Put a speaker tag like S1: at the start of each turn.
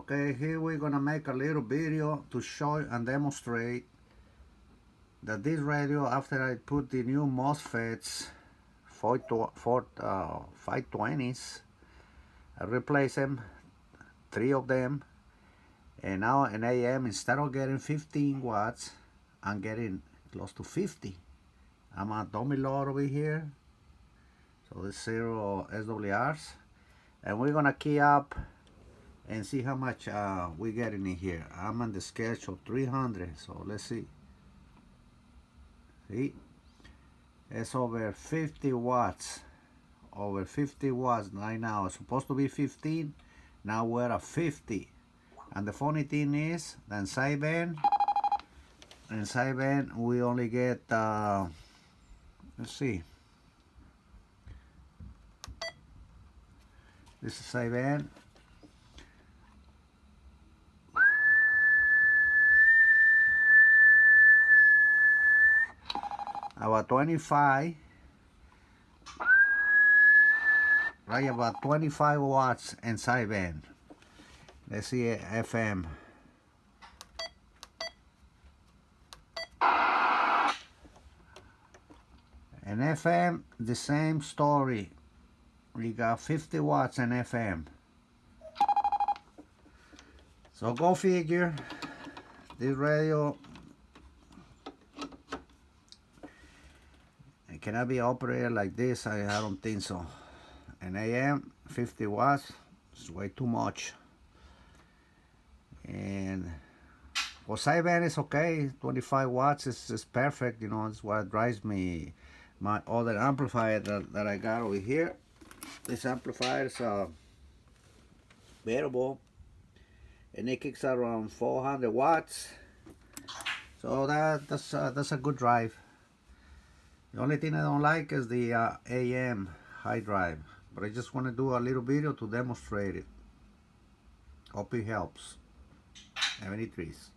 S1: Okay, here we're gonna make a little video to show and demonstrate that this radio, after I put the new MOSFETs 520s, I replace them, 3 of them, and now in AM, instead of getting 15 watts, I'm getting close to 50. I'm a dummy load over here, so it's 0 SWRs, and we're gonna key up and see how much we're getting in here. I'm on the schedule 300, so let's see. See, it's over 50 watts. Over 50 watts right now. It's supposed to be 15. Now we're at 50. And the funny thing is, in sideband, we only get, let's see. This is sideband. About 25, right, about 25 watts in sideband. Let's see FM. And FM, the same story. We got 50 watts in FM. So go figure, this radio, it cannot be operated like this. I don't think so. And AM, 50 watts, it's way too much. And for sideband is okay, 25 watts is perfect, you know, it's what drives me. My other amplifier that I got over here, this amplifier is variable, and it kicks out around 400 watts. So that's a good drive. The only thing I don't like is the AM high drive, but I just want to do a little video to demonstrate it. Hope it helps. Have any trees.